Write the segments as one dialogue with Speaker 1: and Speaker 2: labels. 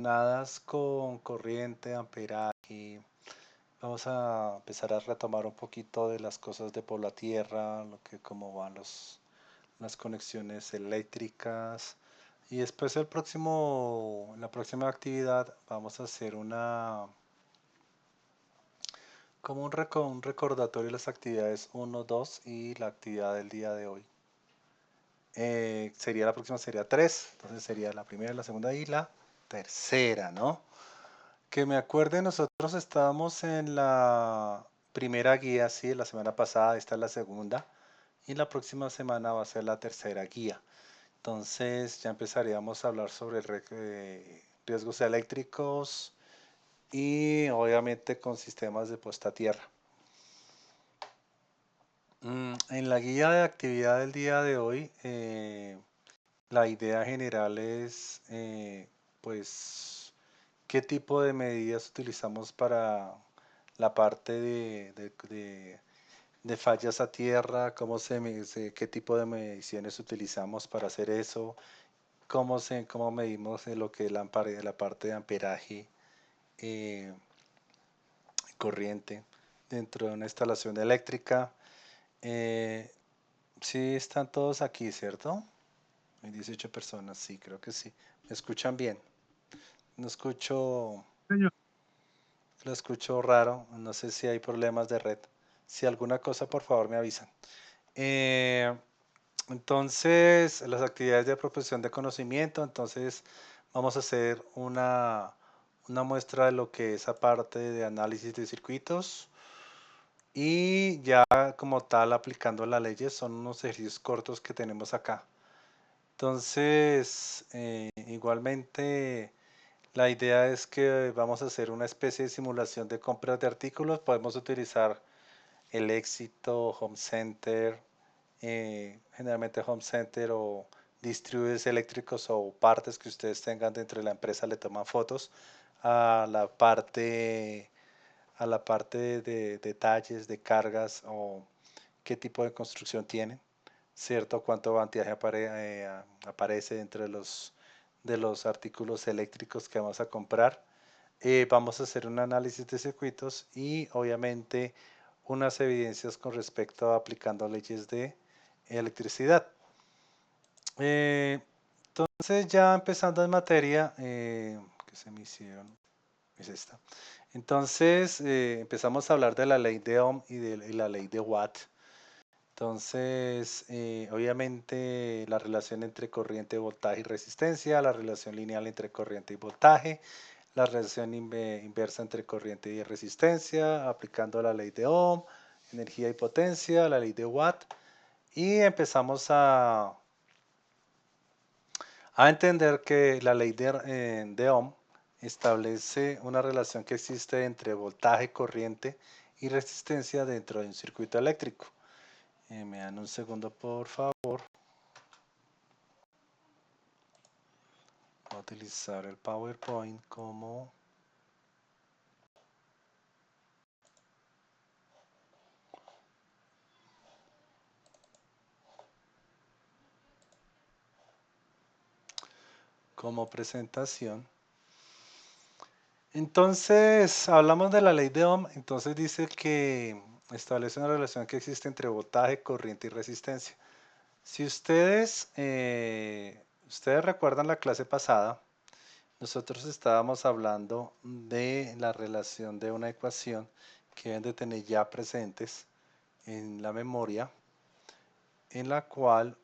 Speaker 1: relacionadas con corriente, amperaje. Vamos a empezar a retomar un poquito de las cosas de por la tierra, lo que cómo van las conexiones eléctricas. Y después la próxima actividad vamos a hacer como un recordatorio de las actividades uno 2 y la actividad del día de hoy. La próxima sería 3, entonces sería la primera, la segunda y la tercera, ¿no? Que me acuerde, nosotros estábamos en la primera guía, sí, la semana pasada, esta es la segunda, y la próxima semana va a ser la tercera guía. Entonces ya empezaríamos a hablar sobre riesgos eléctricos y obviamente con sistemas de puesta a tierra. En la guía de actividad del día de hoy, la idea general es, pues, qué tipo de medidas utilizamos para la parte de fallas a tierra, qué tipo de mediciones utilizamos para hacer eso, cómo medimos lo que es la parte de amperaje, eh, corriente dentro de una instalación eléctrica. Eh, sí, están todos aquí, ¿cierto? Hay 18 personas, sí, creo que sí. ¿Me escuchan bien? No escucho,
Speaker 2: Señor.
Speaker 1: lo escucho raro, no sé si hay problemas de red. Si alguna cosa, por favor, me avisan. Eh, entonces, las actividades de apropiación de conocimiento, entonces vamos a hacer una muestra de lo que es aparte de análisis de circuitos y ya como tal aplicando las leyes son unos ejercicios cortos que tenemos acá. Entonces, igualmente la idea es que vamos a hacer una especie de simulación de compras de artículos. Podemos utilizar el Éxito, Home Center, generalmente Home Center o distribuidores eléctricos o partes que ustedes tengan dentro de la empresa le toman fotos a la parte de detalles, de cargas o qué tipo de construcción tienen, ¿cierto? Cuánto vantaje aparece dentro de los artículos eléctricos que vamos a comprar. Vamos a hacer un análisis de circuitos y obviamente unas evidencias con respecto a aplicando leyes de electricidad. Eh, entonces ya empezando en materia, que se me hicieron, es esta. Entonces empezamos a hablar de la ley de Ohm y la ley de Watt. Entonces, obviamente la relación entre corriente, voltaje y resistencia, la relación lineal entre corriente y voltaje, la relación inversa entre corriente y resistencia, aplicando la ley de Ohm, energía y potencia, la ley de Watt, y empezamos a entender que la ley de Ohm establece una relación que existe entre voltaje, corriente y resistencia dentro de un circuito eléctrico. Me dan un segundo, por favor. Voy a utilizar el PowerPoint como presentación. Entonces, hablamos de la ley de Ohm. Entonces dice que establece una relación que existe entre voltaje, corriente y resistencia. Si ustedes recuerdan la clase pasada, nosotros estábamos hablando de la relación de una ecuación que deben de tener ya presentes en la memoria, en la cual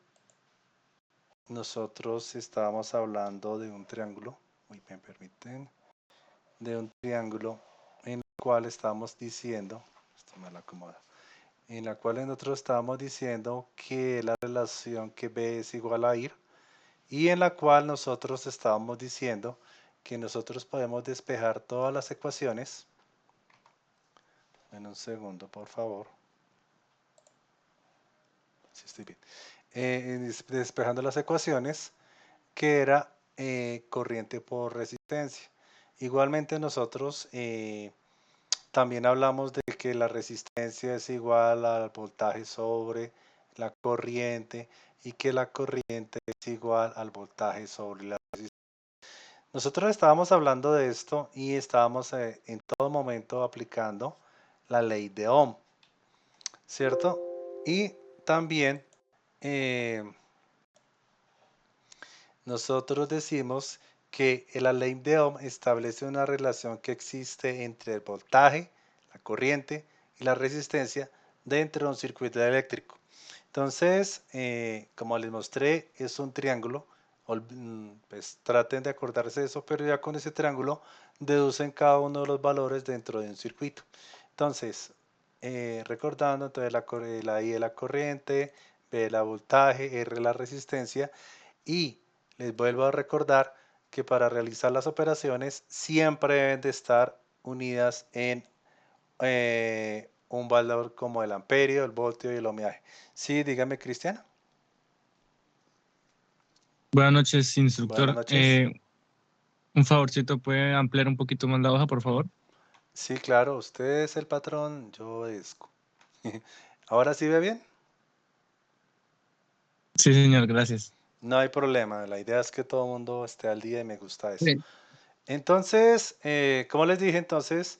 Speaker 1: nosotros estábamos hablando de un triángulo, uy, me permiten, de un triángulo en el cual estamos diciendo, esto me lo acomoda, en la cual nosotros estábamos diciendo que la relación que B es igual a IR y en la cual nosotros estábamos diciendo que nosotros podemos despejar todas las ecuaciones. En un segundo, por favor. Si estoy bien. Despejando las ecuaciones, que era corriente por resistencia. Igualmente nosotros también hablamos de que la resistencia es igual al voltaje sobre la corriente y que la corriente es igual al voltaje sobre la resistencia. Nosotros estábamos hablando de esto y estábamos en todo momento aplicando la ley de Ohm, ¿cierto? Y también eh, nosotros decimos que la ley de Ohm establece una relación que existe entre el voltaje, la corriente y la resistencia dentro de un circuito eléctrico. Entonces, como les mostré, es un triángulo. Pues traten de acordarse de eso, pero ya con ese triángulo deducen cada uno de los valores dentro de un circuito. Entonces, recordando, entonces la I es la corriente, B la voltaje, R la resistencia y les vuelvo a recordar que para realizar las operaciones siempre deben de estar unidas en un valor como el amperio, el voltio y el ohmiaje. Sí, dígame, Cristian.
Speaker 2: Buenas noches,
Speaker 1: Buenas
Speaker 2: instructor.
Speaker 1: noches.
Speaker 2: Un favorcito, ¿puede ampliar un poquito más la hoja, por favor?
Speaker 1: Sí, claro, usted es el patrón, yo obedezco. ¿Ahora sí ve bien?
Speaker 2: Sí, señor, gracias.
Speaker 1: No hay problema, la idea es que todo el mundo esté al día y me gusta eso.
Speaker 2: Sí.
Speaker 1: Entonces, como les dije, entonces,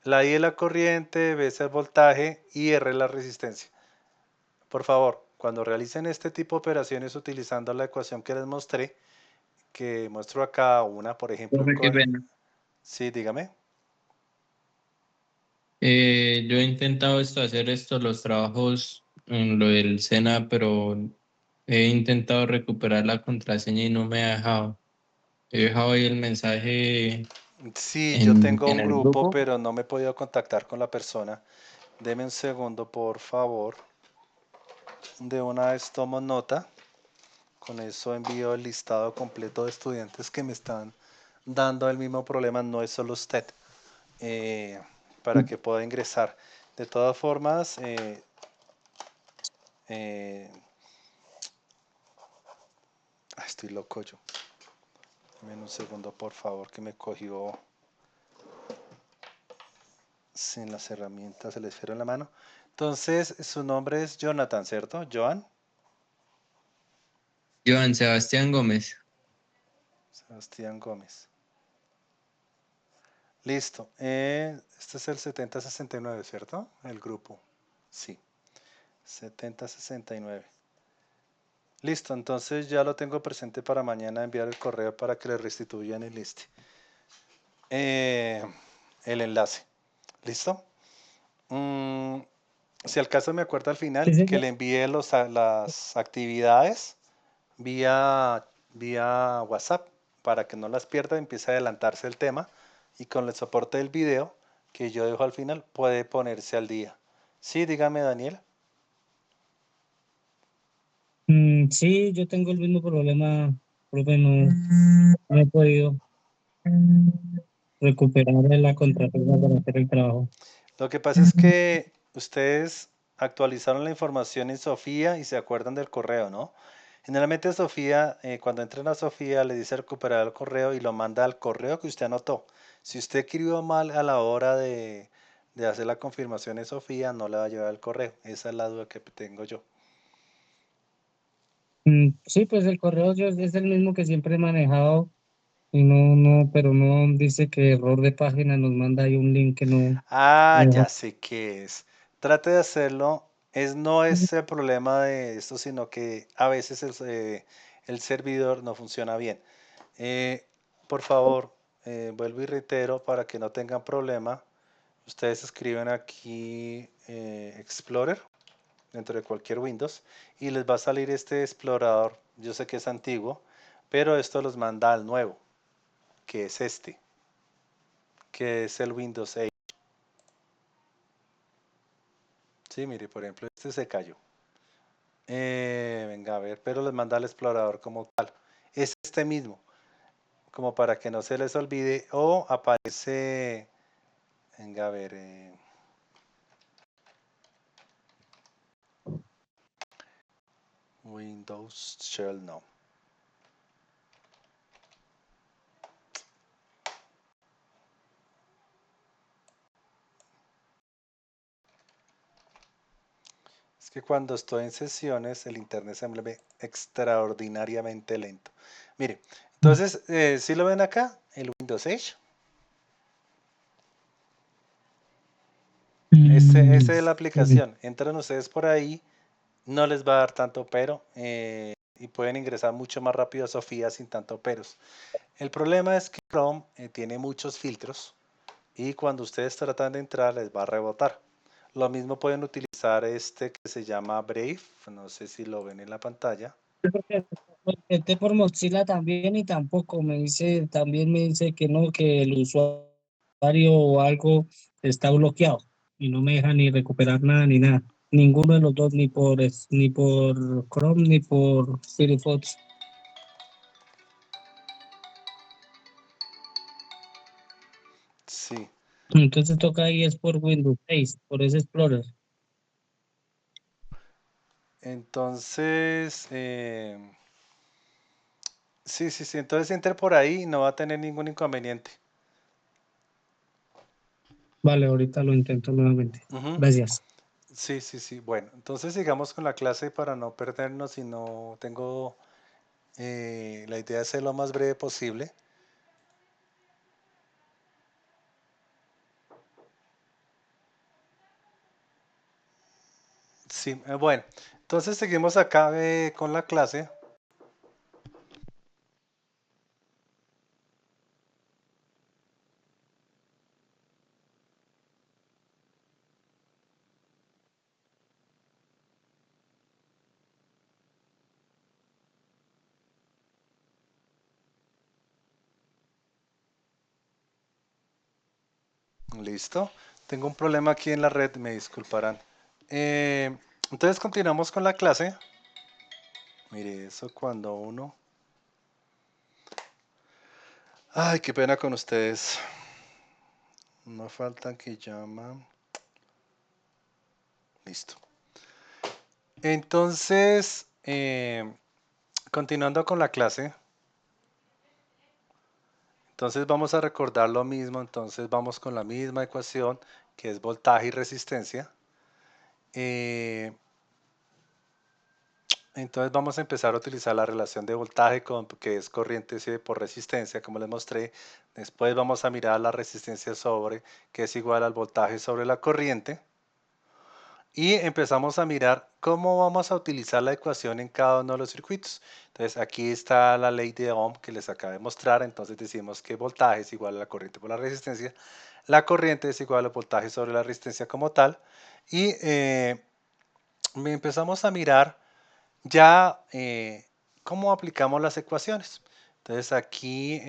Speaker 1: la I es la corriente, B es el voltaje y R es la resistencia. Por favor, cuando realicen este tipo de operaciones utilizando la ecuación que les mostré, que muestro acá una, por ejemplo,
Speaker 2: Profe, qué pena.
Speaker 1: sí, dígame.
Speaker 2: Yo he intentado hacer los trabajos en lo del SENA, pero he intentado recuperar la contraseña y no me ha dejado. He dejado ahí el mensaje
Speaker 1: Sí, yo tengo
Speaker 2: en
Speaker 1: un
Speaker 2: el
Speaker 1: grupo,
Speaker 2: grupo.
Speaker 1: pero no me he podido contactar con la persona. Deme un segundo, por favor. De una vez tomo nota. Con eso envío el listado completo de estudiantes que me están dando el mismo problema. No es solo usted. eh, para que pueda ingresar. De todas formas, eh, estoy loco yo. Deme un segundo, por favor, que me cogió sin las herramientas, el esfero en la mano. Entonces, su nombre es Jonathan, ¿cierto? Joan
Speaker 2: Joan Sebastián Gómez.
Speaker 1: Sebastián Gómez. Listo. Este es el 7069, ¿cierto? El grupo. Sí, 7069. Listo, entonces ya lo tengo presente para mañana enviar el correo para que le restituyan el liste. Eh, el enlace. ¿Listo? Mm, si al caso me acuerdo al
Speaker 3: Sí,
Speaker 1: final que
Speaker 3: señor.
Speaker 1: le envíe las actividades vía WhatsApp para que no las pierda, empiece a adelantarse el tema y con el soporte del video que yo dejo al final puede ponerse al día. Sí, dígame Daniel.
Speaker 3: Sí, yo tengo el mismo problema, profe, no he podido recuperar la contraseña para hacer el trabajo.
Speaker 1: Lo que pasa es que ustedes actualizaron la información en Sofía y se acuerdan del correo, ¿no? Generalmente Sofía, cuando entran a Sofía, le dice recuperar el correo y lo manda al correo que usted anotó. Si usted escribió mal a la hora de hacer la confirmación en Sofía, no le va a llevar el correo. Esa es la duda que tengo yo.
Speaker 3: Sí, pues el correo yo es el mismo que siempre he manejado y pero no dice que error de página nos manda ahí un link que
Speaker 1: Ah,
Speaker 3: no.
Speaker 1: ya sé qué es. Trate de hacerlo. No es el problema de esto, sino que a veces el servidor no funciona bien. Eh, por favor, vuelvo y reitero para que no tengan problema. Ustedes escriben aquí Explorer dentro de cualquier Windows y les va a salir este explorador. Yo sé que es antiguo, pero esto los manda al nuevo, que es este, que es el Windows 8. Sí, mire, por ejemplo, este se cayó. Venga a ver, pero les manda al explorador como tal. Es este mismo, como para que no se les olvide o aparece, venga a ver, Windows Shell no. Es que cuando estoy en sesiones el internet se me ve extraordinariamente lento. Mire, Entonces, ¿sí lo ven acá? El Windows Edge. Esta es la aplicación. Entran ustedes por ahí, no les va a dar tanto pero y pueden ingresar mucho más rápido a Sofía sin tanto peros. El problema es que Chrome tiene muchos filtros y cuando ustedes tratan de entrar les va a rebotar. Lo mismo pueden utilizar este que se llama Brave, no sé si lo ven en la pantalla.
Speaker 3: Lo intenté por Mozilla también y tampoco también me dice que no, que el usuario o algo está bloqueado y no me deja ni recuperar nada ni nada. Ninguno de los dos, ni por Chrome ni por Firefox.
Speaker 1: Sí,
Speaker 3: Entonces toca ahí es por Windows 6, por ese Explorer.
Speaker 1: entonces, sí, entonces entre por ahí y no va a tener ningún inconveniente.
Speaker 3: Vale, ahorita lo intento nuevamente.
Speaker 1: Ujú.
Speaker 3: Gracias.
Speaker 1: Sí. Bueno, entonces sigamos con la clase para no perdernos y no tengo la idea de ser lo más breve posible. Sí, bueno, entonces seguimos acá con la clase. Listo. Tengo un problema aquí en la red, me disculparán. Entonces continuamos con la clase. Mire, eso cuando uno... Ay, qué pena con ustedes. No faltan que llaman. Listo. Entonces, continuando con la clase. Entonces vamos a recordar lo mismo. Entonces vamos con la misma ecuación que es voltaje y resistencia. Entonces vamos a empezar a utilizar la relación de voltaje que es corriente por resistencia, como les mostré. Después vamos a mirar la resistencia sobre, que es igual al voltaje sobre la corriente. Y empezamos a mirar cómo vamos a utilizar la ecuación en cada uno de los circuitos. Entonces aquí está la ley de Ohm que les acabo de mostrar. Entonces decimos que voltaje es igual a la corriente por la resistencia. La corriente es igual al voltaje sobre la resistencia como tal. Y empezamos a mirar ya cómo aplicamos las ecuaciones. Entonces aquí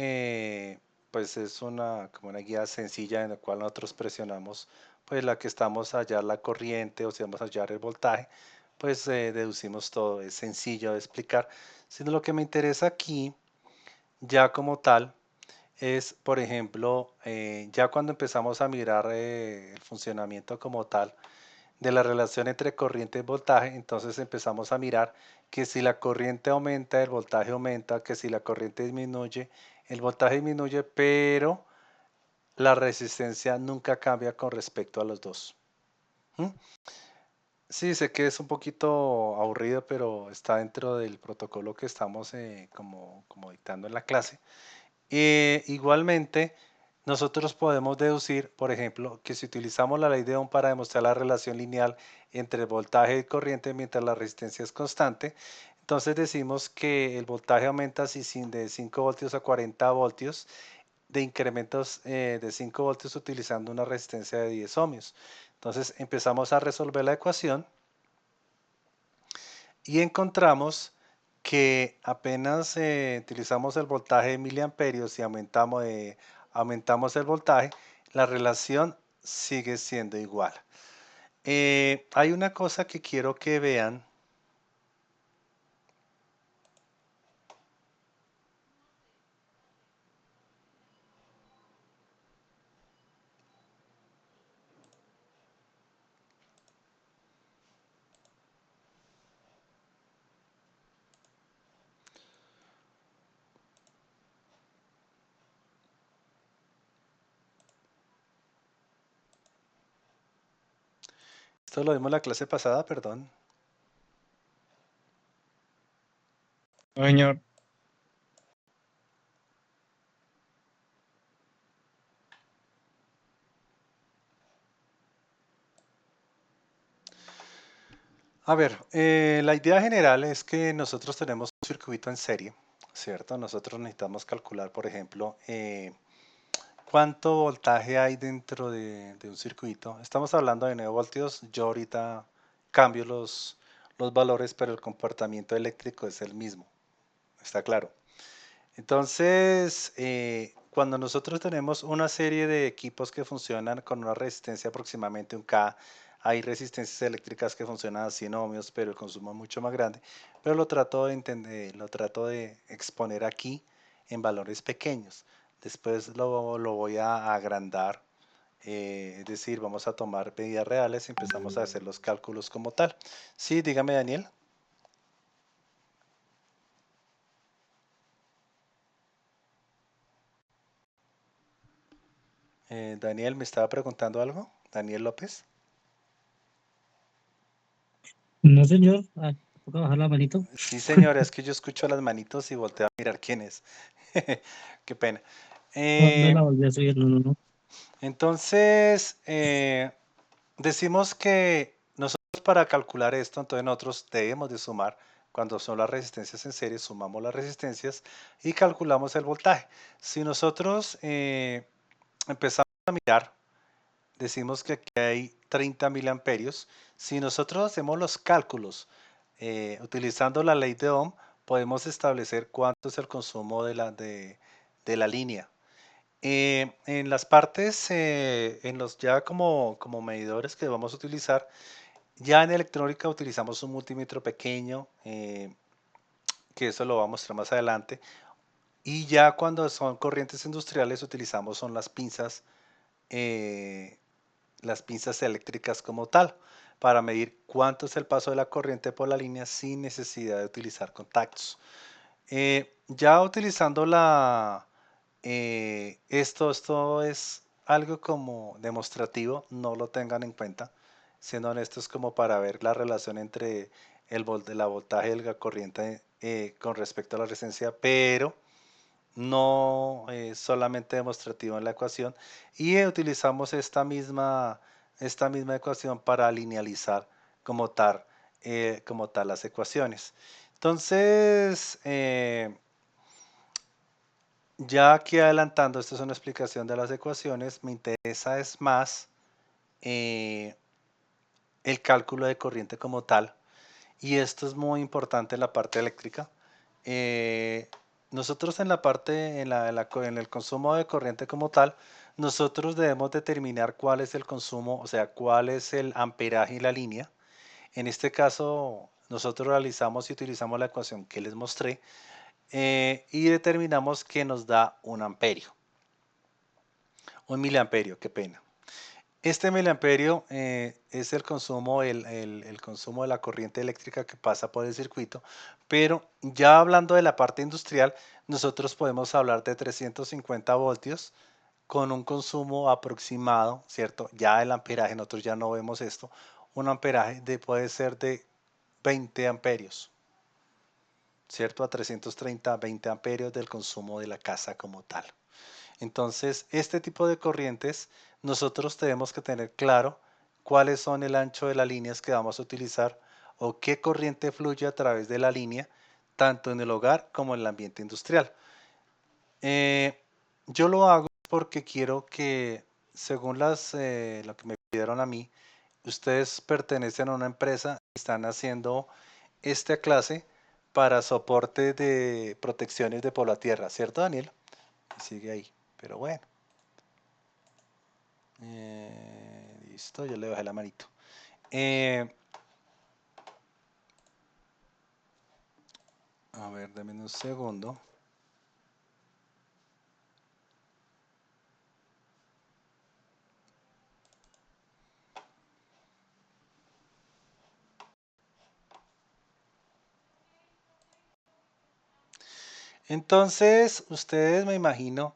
Speaker 1: pues es como una guía sencilla en la cual nosotros presionamos pues la que estamos a hallar la corriente o si vamos a hallar el voltaje, pues deducimos todo, es sencillo de explicar. Sino lo que me interesa aquí ya como tal es, por ejemplo, ya cuando empezamos a mirar el funcionamiento como tal, de la relación entre corriente y voltaje, entonces empezamos a mirar que si la corriente aumenta, el voltaje aumenta, que si la corriente disminuye, el voltaje disminuye, pero la resistencia nunca cambia con respecto a los dos. ¿Mm? Sí, sé que es un poquito aburrido, pero está dentro del protocolo que estamos como dictando en la clase. Igualmente, nosotros podemos deducir, por ejemplo, que si utilizamos la ley de Ohm para demostrar la relación lineal entre voltaje y corriente mientras la resistencia es constante, entonces decimos que el voltaje aumenta si de 5 voltios a 40 voltios de incrementos de 5 voltios utilizando una resistencia de 10 ohmios. Entonces empezamos a resolver la ecuación y encontramos que apenas utilizamos el voltaje de miliamperios y aumentamos el voltaje, la relación sigue siendo igual. Hay una cosa que quiero que vean. Esto lo vimos en la clase pasada, perdón.
Speaker 2: Señor.
Speaker 1: A ver, la idea general es que nosotros tenemos un circuito en serie, ¿cierto? Nosotros necesitamos calcular, por ejemplo, cuánto voltaje hay dentro de un circuito. Estamos hablando de 9 voltios. Yo ahorita cambio los valores, pero el comportamiento eléctrico es el mismo. ¿Está claro? Entonces, cuando nosotros tenemos una serie de equipos que funcionan con una resistencia aproximadamente un K, hay resistencias eléctricas que funcionan a 100 ohmios, pero el consumo es mucho más grande. Pero lo trato de entender, lo trato de exponer aquí en valores pequeños. Después lo voy a agrandar, es decir, vamos a tomar medidas reales y empezamos a hacer los cálculos como tal. Sí, dígame, Daniel. Daniel, ¿me estaba preguntando algo? Daniel López.
Speaker 3: No, señor. Ah, toca bajar la manito.
Speaker 1: Sí, señora, es que yo escucho las manitos y volteo a mirar quién es. Qué pena.
Speaker 3: No, no
Speaker 1: Eh,
Speaker 3: la volví a subir, no, no, no.
Speaker 1: entonces, decimos que nosotros para calcular esto, entonces nosotros debemos de sumar, cuando son las resistencias en serie, sumamos las resistencias y calculamos el voltaje. Si nosotros empezamos a mirar, decimos que aquí hay 30 miliamperios. Si nosotros hacemos los cálculos utilizando la ley de Ohm, podemos establecer cuánto es el consumo de la línea. En las partes, en los ya como medidores que vamos a utilizar, ya en electrónica utilizamos un multímetro pequeño, que eso lo voy a mostrar más adelante. Y ya cuando son corrientes industriales utilizamos son eh, las pinzas eléctricas como tal, para medir cuánto es el paso de la corriente por la línea sin necesidad de utilizar contactos. Ya utilizando esto es algo como demostrativo, no lo tengan en cuenta. Siendo honestos, como para ver la relación entre la voltaje y la corriente con respecto a la resistencia, pero no solamente demostrativo en la ecuación. Y utilizamos esta misma ecuación para linealizar como como tal las ecuaciones. Entonces, ya aquí adelantando, esto es una explicación de las ecuaciones, me interesa es más eh, el cálculo de corriente como tal. Y esto es muy importante en la parte eléctrica. Eh, nosotros en la parte, en el consumo de corriente como tal, nosotros debemos determinar cuál es el consumo, o sea, cuál es el amperaje y la línea. En este caso, nosotros realizamos y utilizamos la ecuación que les mostré y determinamos que nos da un amperio, un miliamperio, qué pena. Este miliamperio es el consumo, el consumo de la corriente eléctrica que pasa por el circuito, pero ya hablando de la parte industrial, nosotros podemos hablar de 350 voltios con un consumo aproximado, ¿cierto? Ya el amperaje, nosotros ya no vemos esto, un amperaje puede ser de 20 amperios, ¿cierto? A 330, 20 amperios del consumo de la casa como tal. Entonces, este tipo de corrientes, nosotros tenemos que tener claro cuáles son el ancho de las líneas que vamos a utilizar o qué corriente fluye a través de la línea, tanto en el hogar como en el ambiente industrial. Eh, yo lo hago porque quiero que, según lo que me pidieron a mí, ustedes pertenecen a una empresa y están haciendo esta clase para soporte de protecciones de por la tierra, ¿cierto, Daniel? Sigue ahí, pero bueno. Listo, yo le bajé la manito. Eh, a ver, dame un segundo. Entonces, ustedes me imagino,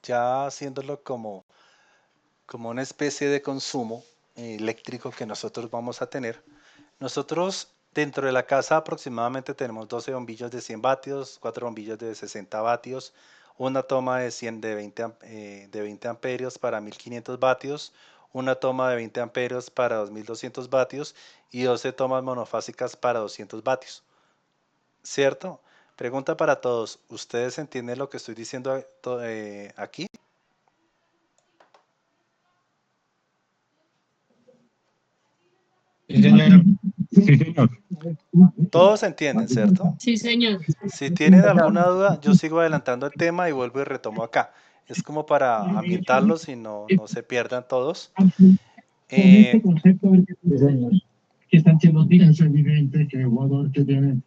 Speaker 1: ya haciéndolo como una especie de consumo eléctrico que nosotros vamos a tener. Nosotros dentro de la casa aproximadamente tenemos 12 bombillos de 100 vatios, 4 bombillos de 60 vatios, una toma de 100 de 20 amperios para 1500 vatios, una toma de 20 amperios para 2200 vatios y 12 tomas monofásicas para 200 vatios. ¿Cierto? Pregunta para todos. ¿Ustedes entienden lo que estoy diciendo aquí?
Speaker 3: Sí, señor.
Speaker 4: Sí, señor.
Speaker 1: Todos entienden, ¿cierto?
Speaker 5: Sí, señor.
Speaker 1: Si tienen alguna duda, yo sigo adelantando el tema y vuelvo y retomo acá. Es como para ambientarlos y no se pierdan todos.
Speaker 4: Con este concepto del sí, señor, que están siendo es evidente que el jugador que tiene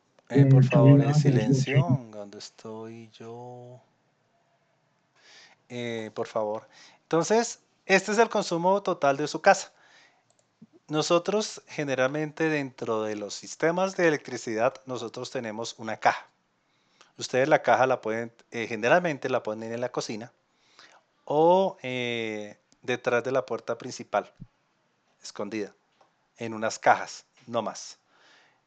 Speaker 1: Por favor,
Speaker 4: calidad es
Speaker 1: silencio. ¿Dónde estoy yo? Por favor. Entonces, este es el consumo total de su casa. Nosotros generalmente dentro de los sistemas de electricidad, nosotros tenemos una caja. Ustedes la caja la pueden, generalmente la ponen en la cocina o detrás de la puerta principal, escondida, en unas cajas, no más.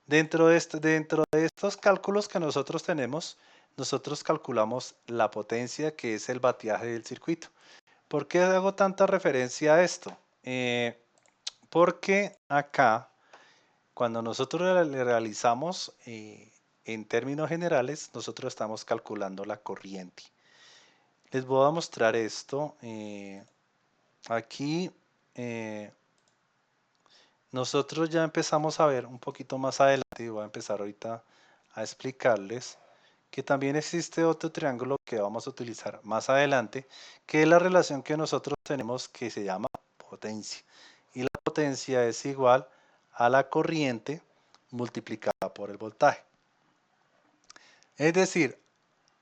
Speaker 1: Dentro de estos cálculos que nosotros tenemos, nosotros calculamos la potencia que es el vatiaje del circuito. ¿Por qué hago tanta referencia a esto? Porque acá, cuando nosotros le realizamos en términos generales, nosotros estamos calculando la corriente. Les voy a mostrar esto. Aquí nosotros ya empezamos a ver un poquito más adelante y voy a empezar ahorita a explicarles que también existe otro triángulo que vamos a utilizar más adelante, que es la relación que nosotros tenemos que se llama potencia. Y la potencia es igual a la corriente multiplicada por el voltaje. Es decir,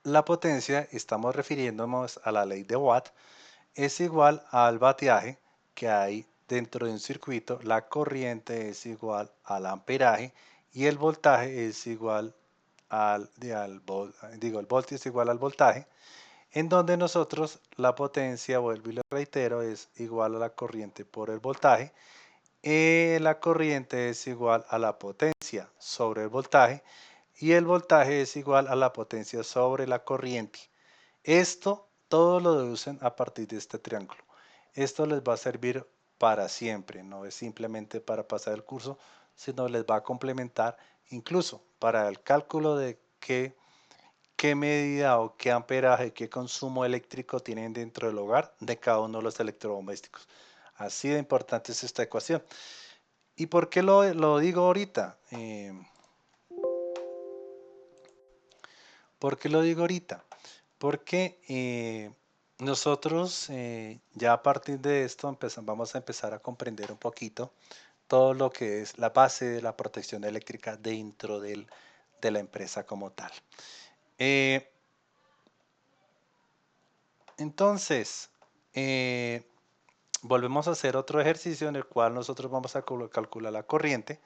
Speaker 1: la potencia, estamos refiriéndonos a la ley de Watt, es igual al vatiaje que hay dentro de un circuito, la corriente es igual al amperaje y el voltaje es igual el voltio es igual al voltaje, en donde nosotros la potencia, vuelvo y lo reitero, es igual a la corriente por el voltaje. La corriente es igual a la potencia sobre el voltaje y el voltaje es igual a la potencia sobre la corriente. Esto todo lo deducen a partir de este triángulo. Esto les va a servir para siempre, no es simplemente para pasar el curso, sino les va a complementar incluso para el cálculo de qué medida o qué amperaje, qué consumo eléctrico tienen dentro del hogar de cada uno de los electrodomésticos. Así de importante es esta ecuación. ¿Y por qué lo digo ahorita? ¿Por qué lo digo ahorita? Porque nosotros ya a partir de esto vamos a empezar a comprender un poquito todo lo que es la base de la protección eléctrica dentro de la empresa como tal. Entonces, volvemos a hacer otro ejercicio en el cual nosotros vamos a calcular la corriente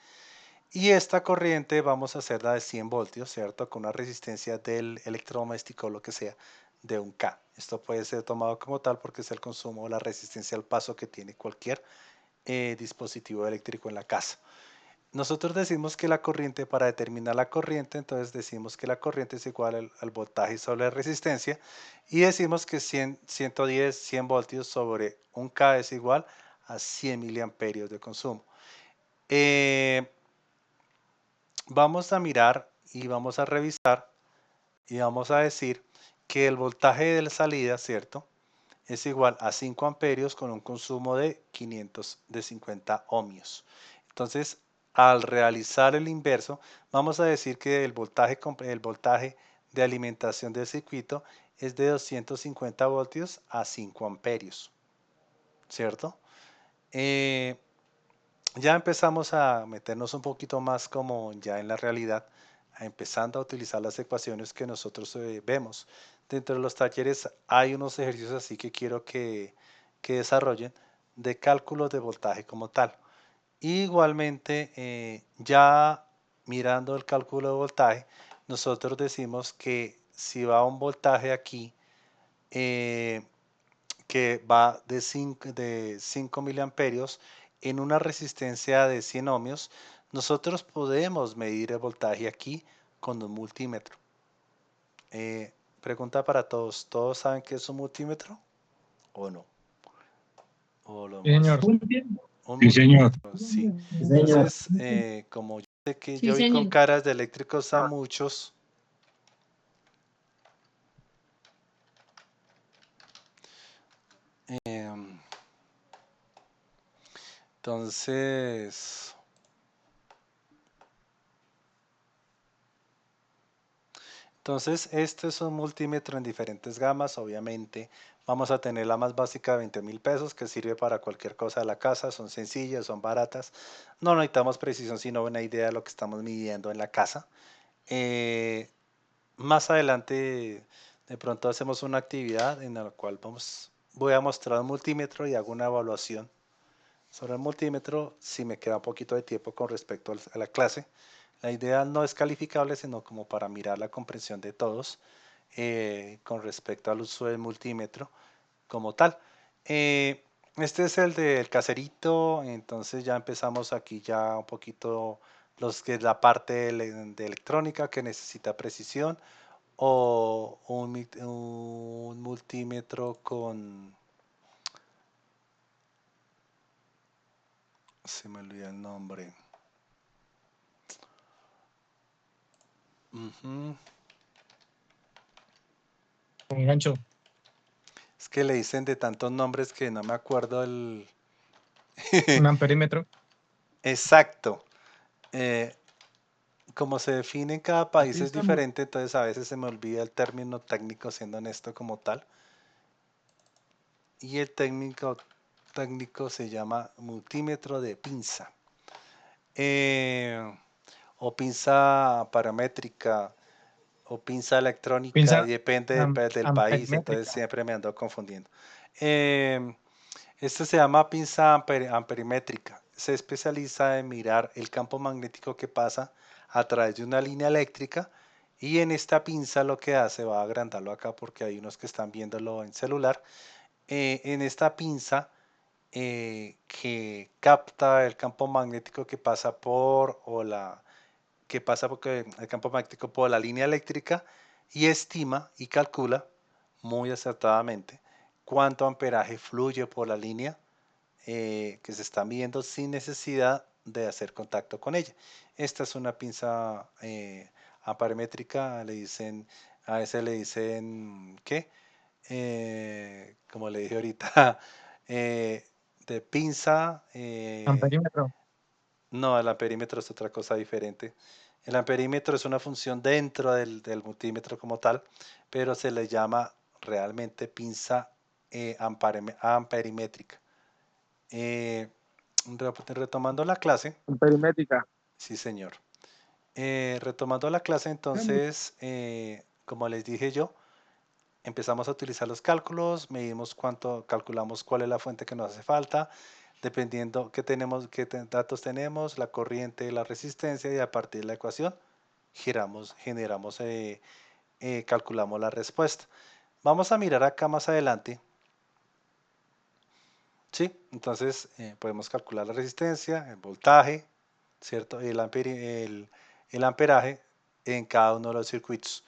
Speaker 1: y esta corriente vamos a hacerla de 100 voltios, ¿cierto? Con una resistencia del electrodoméstico o lo que sea de 1 K. Esto puede ser tomado como tal porque es el consumo o la resistencia al paso que tiene cualquier dispositivo eléctrico en la casa. Nosotros decimos que la corriente, para determinar la corriente, entonces decimos que la corriente es igual al voltaje sobre la resistencia y decimos que 100 voltios sobre 1 K es igual a 100 miliamperios de consumo. Vamos a mirar y vamos a revisar y vamos a decir que el voltaje de la salida, ¿cierto? Es igual a 5 amperios con un consumo de 550 ohmios. Entonces, al realizar el inverso, vamos a decir que el voltaje de alimentación del circuito es de 250 voltios a 5 amperios, ¿cierto? Ya empezamos a meternos un poquito más como ya en la realidad, empezando a utilizar las ecuaciones que nosotros vemos. Dentro de los talleres hay unos ejercicios así que quiero que desarrollen de cálculos de voltaje como tal. Igualmente, ya mirando el cálculo de voltaje, nosotros decimos que si va un voltaje aquí, que va de 5 miliamperios en una resistencia de 100 ohmios, nosotros podemos medir el voltaje aquí con un multímetro. Pregunta para todos, ¿todos saben qué es un multímetro o no? o lo
Speaker 3: Sí, señor.
Speaker 1: muestro. Un
Speaker 4: Sí, señor.
Speaker 1: multímetro, sí.
Speaker 5: Sí, señor.
Speaker 1: Entonces, como yo sé que
Speaker 6: Sí,
Speaker 1: yo vi con
Speaker 6: señor.
Speaker 1: caras de eléctricos a muchos, em, entonces, este es un multímetro en diferentes gamas, obviamente. Vamos a tener la más básica de 20.000 pesos, que sirve para cualquier cosa de la casa, son sencillas, son baratas. No necesitamos precisión, sino una idea de lo que estamos midiendo en la casa. Más adelante, de pronto hacemos una actividad en la cual voy a mostrar un multímetro y hago una evaluación sobre el multímetro si me queda un poquito de tiempo con respecto a la clase. La idea no es calificable, sino como para mirar la comprensión de todos con respecto al uso del multímetro como tal. Este es el del caserito, entonces ya empezamos aquí ya un poquito los que es la parte de electrónica que necesita precisión o un multímetro con, se me olvida el nombre. Ujú.
Speaker 3: Con gancho.
Speaker 1: Es que le dicen de tantos nombres que no me acuerdo el
Speaker 3: Un amperímetro.
Speaker 1: exacto. Eh, como se define en cada país es diferente, entonces a veces se me olvida el término técnico, siendo honesto como tal. Y el técnico se llama multímetro de pinza. O pinza paramétrica o pinza electrónica, y
Speaker 3: Pinza
Speaker 1: depende del país, entonces
Speaker 3: amperimétrica.
Speaker 1: siempre me ando confundiendo. Este se llama pinza amperimétrica. Se especializa en mirar el campo magnético que pasa a través de una línea eléctrica, y en esta pinza lo que hace, va a agrandarlo acá porque hay unos que están viéndolo en celular, en esta pinza que capta el campo magnético que pasa porque el campo magnético por la línea eléctrica, y estima y calcula muy acertadamente cuánto amperaje fluye por la línea que se está midiendo sin necesidad de hacer contacto con ella. Esta es una pinza amperemétrica, a veces le dicen, ¿qué? Como le dije ahorita, de pinza.
Speaker 3: Amperímetro.
Speaker 1: No, el amperímetro es otra cosa diferente. El amperímetro es una función dentro del multímetro como tal, pero se le llama realmente pinza amperimétrica. Eh, retomando la clase,
Speaker 3: Amperímétrica.
Speaker 1: sí señor. Retomando la clase, entonces, como les dije yo, empezamos a utilizar los cálculos, medimos cuánto, calculamos cuál es la fuente que nos hace falta, dependiendo qué tenemos, datos tenemos, la corriente, la resistencia, y a partir de la ecuación generamos, calculamos la respuesta. Vamos a mirar acá más adelante. Sí, entonces podemos calcular la resistencia, el voltaje, ¿cierto? El amperaje en cada uno de los circuitos.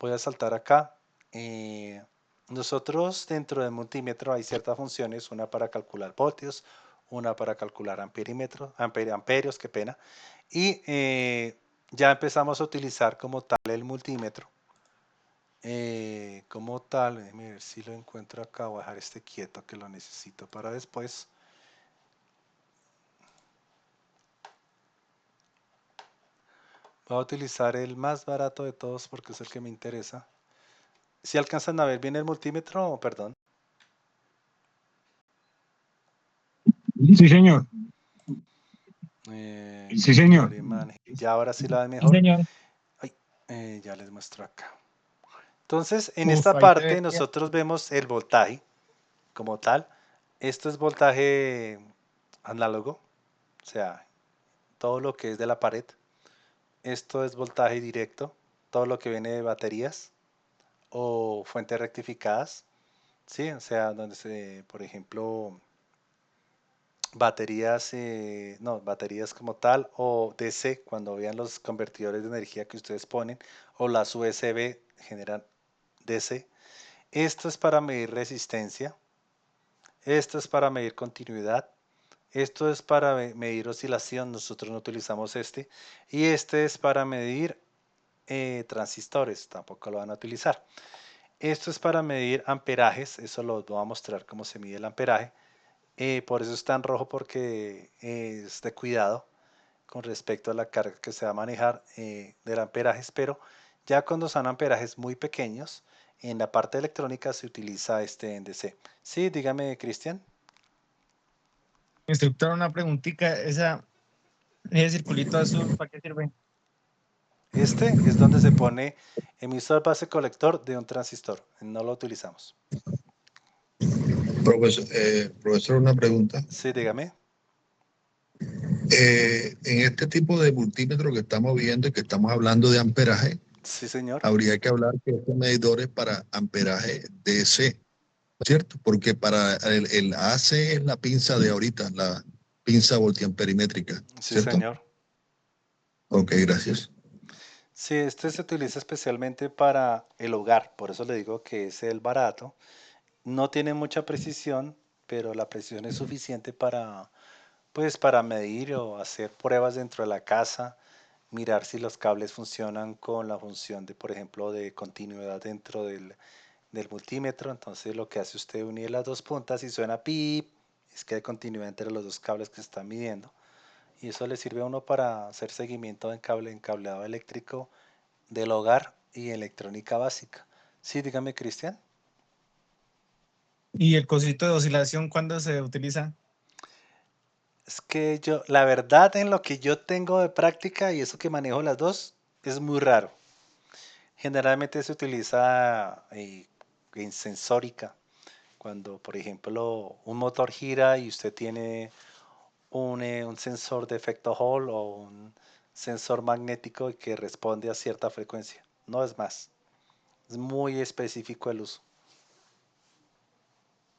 Speaker 1: Voy a saltar acá. Eh, Nosotros dentro del multímetro hay ciertas funciones, una para calcular voltios, una para calcular amperios, qué pena. Y ya empezamos a utilizar como tal el multímetro. Como tal, déjeme ver si lo encuentro acá, voy a dejar este quieto que lo necesito para después. Voy a utilizar el más barato de todos porque es el que me interesa. ¿Si alcanzan a ver bien el multímetro? Perdón.
Speaker 4: Sí, señor. Sí, señor.
Speaker 1: Ya ahora sí la ven
Speaker 3: Sí,
Speaker 1: mejor.
Speaker 3: señor.
Speaker 1: Ay, ya les muestro acá. Entonces, en
Speaker 3: Uf,
Speaker 1: esta
Speaker 3: ahí se
Speaker 1: parte
Speaker 3: ve bien.
Speaker 1: nosotros vemos el voltaje como tal. Esto es voltaje análogo, o sea, todo lo que es de la pared. Esto es voltaje directo, todo lo que viene de baterías o fuentes rectificadas, ¿sí? O sea, por ejemplo, baterías, no, baterías como tal, o DC, cuando vean los convertidores de energía que ustedes ponen, o las USB generan DC. Esto es para medir resistencia, Esto es para medir continuidad. Esto es para medir oscilación, nosotros no utilizamos este. Y este es para medir transistores, tampoco lo van a utilizar. Esto es para medir amperajes, eso lo voy a mostrar cómo se mide el amperaje. Por eso está en rojo porque es de cuidado con respecto a la carga que se va a manejar del amperaje, pero ya cuando son amperajes muy pequeños, en la parte electrónica se utiliza este NDC. Sí, dígame, Cristian.
Speaker 5: Instructor, una preguntita, ese circulito azul, ¿para qué sirve?
Speaker 1: Este es donde se pone emisor base colector de un transistor. No lo utilizamos.
Speaker 6: Profesor, una pregunta.
Speaker 1: Sí, dígame.
Speaker 6: En este tipo de multímetro que estamos viendo y que estamos hablando de amperaje,
Speaker 1: Sí, señor.
Speaker 6: habría que hablar que este medidor es para amperaje DC, ¿cierto? Porque para el AC es la pinza de ahorita, la pinza voltiamperimétrica,
Speaker 1: Sí,
Speaker 6: ¿cierto?
Speaker 1: señor.
Speaker 6: Ok, gracias.
Speaker 1: Sí, este se utiliza especialmente para el hogar, por eso le digo que es el barato. No tiene mucha precisión, pero la precisión es suficiente para, pues, para medir o hacer pruebas dentro de la casa, mirar si los cables funcionan con la función de, por ejemplo, de continuidad dentro del multímetro. Entonces lo que hace usted es unir las dos puntas y suena pip, es que hay continuidad entre los dos cables que se están midiendo. Y eso le sirve a uno para hacer seguimiento en cableado eléctrico del hogar y electrónica básica. Sí, dígame, Cristian.
Speaker 5: ¿Y el cosito de oscilación cuándo se utiliza?
Speaker 1: Es que yo, la verdad, en lo que yo tengo de práctica y eso que manejo las dos, es muy raro. Generalmente se utiliza en sensórica, cuando, por ejemplo, un motor gira y usted tiene un sensor de efecto Hall o un sensor magnético que responde a cierta frecuencia. No es más. Es muy específico el uso.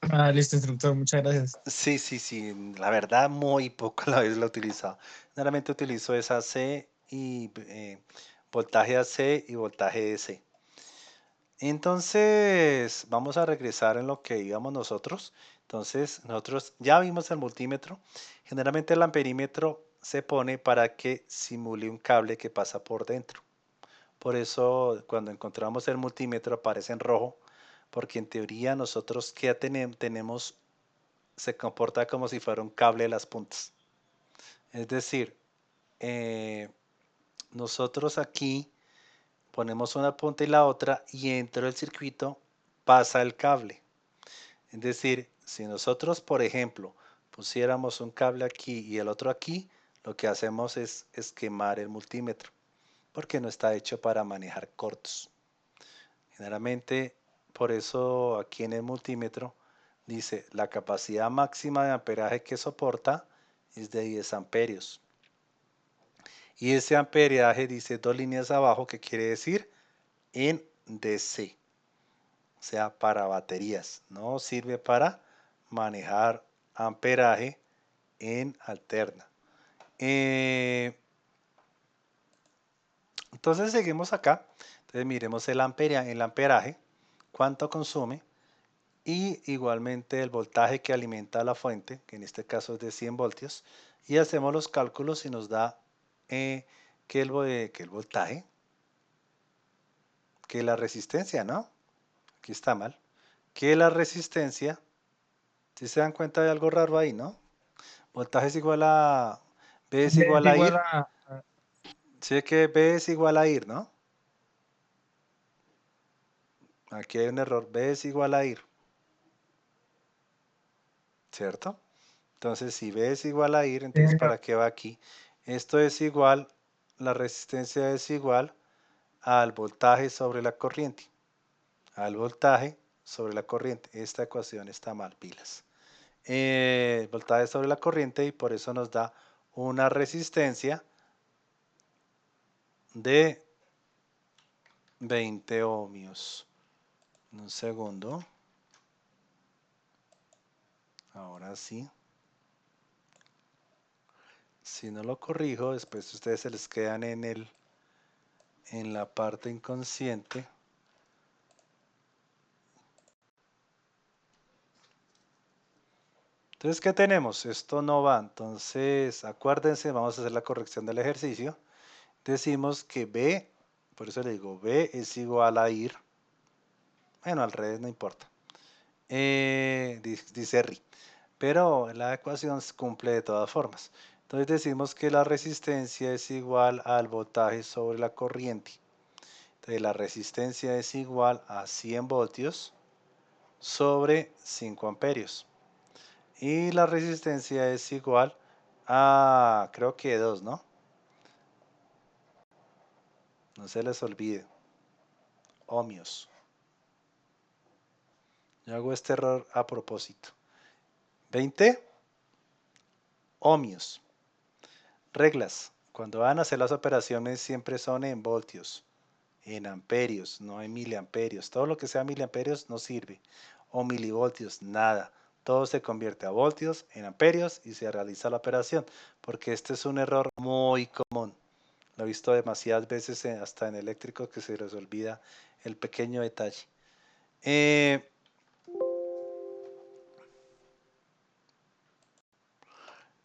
Speaker 5: Ah, listo, instructor, muchas gracias.
Speaker 1: Sí, sí, sí. La verdad, muy poco la vez lo he utilizado. Generalmente utilizo esa C y voltaje AC y voltaje DC. Entonces, vamos a regresar en lo que íbamos nosotros. Entonces, nosotros ya vimos el multímetro. Generalmente el amperímetro se pone para que simule un cable que pasa por dentro. Por eso, cuando encontramos el multímetro aparece en rojo, porque en teoría nosotros que tenemos se comporta como si fuera un cable de las puntas. Es decir, eh, nosotros aquí ponemos una punta y la otra y dentro del circuito pasa el cable. Es decir, si nosotros, por ejemplo, pusiéramos un cable aquí y el otro aquí, lo que hacemos es quemar el multímetro, porque no está hecho para manejar cortos. Generalmente, por eso aquí en el multímetro dice la capacidad máxima de amperaje que soporta es de 10 amperios. Y ese amperaje dice dos líneas abajo, que quiere decir en DC, o sea, para baterías. No sirve para manejar amperaje en alterna. Entonces seguimos acá. Entonces miremos el amperaje, cuánto consume y igualmente el voltaje que alimenta la fuente, que en este caso es de 100 voltios, y hacemos los cálculos y nos da que el voltaje, que la resistencia, ¿no? Aquí está mal, que la resistencia, si se dan cuenta de algo raro ahí, ¿no? Voltaje es igual a, B es
Speaker 5: Es
Speaker 1: igual a
Speaker 5: igual
Speaker 1: IR,
Speaker 5: a...
Speaker 1: sí que B es igual a IR, ¿no? Aquí hay un error, B es igual a IR, ¿cierto? Entonces, si B es igual a IR, entonces ¿para qué va aquí? Esto es igual, la resistencia es igual al voltaje sobre la corriente. Al voltaje sobre la corriente. Esta ecuación está mal, pilas. Voltaje sobre la corriente y por eso nos da una resistencia de 20 ohmios. Un segundo. Ahora sí. Si no lo corrijo, después ustedes se les quedan en la parte inconsciente. Entonces, ¿qué tenemos? Esto no va. Entonces, acuérdense, vamos a hacer la corrección del ejercicio. Decimos que B, por eso le digo, B es igual a ir. Bueno, al revés no importa. Dice RI. Pero la ecuación se cumple de todas formas. Entonces decimos que la resistencia es igual al voltaje sobre la corriente. Entonces la resistencia es igual a 100 voltios sobre 5 amperios. Y la resistencia es igual a, creo que 2, ¿no? No se les olvide. Ohmios. Yo hago este error a propósito. 20 ohmios. Reglas. Cuando van a hacer las operaciones siempre son en voltios, en amperios, no en miliamperios. Todo lo que sea miliamperios no sirve. O milivoltios, nada. Todo se convierte a voltios, en amperios y se realiza la operación. Porque este es un error muy común. Lo he visto demasiadas veces hasta en eléctricos que se les olvida el pequeño detalle.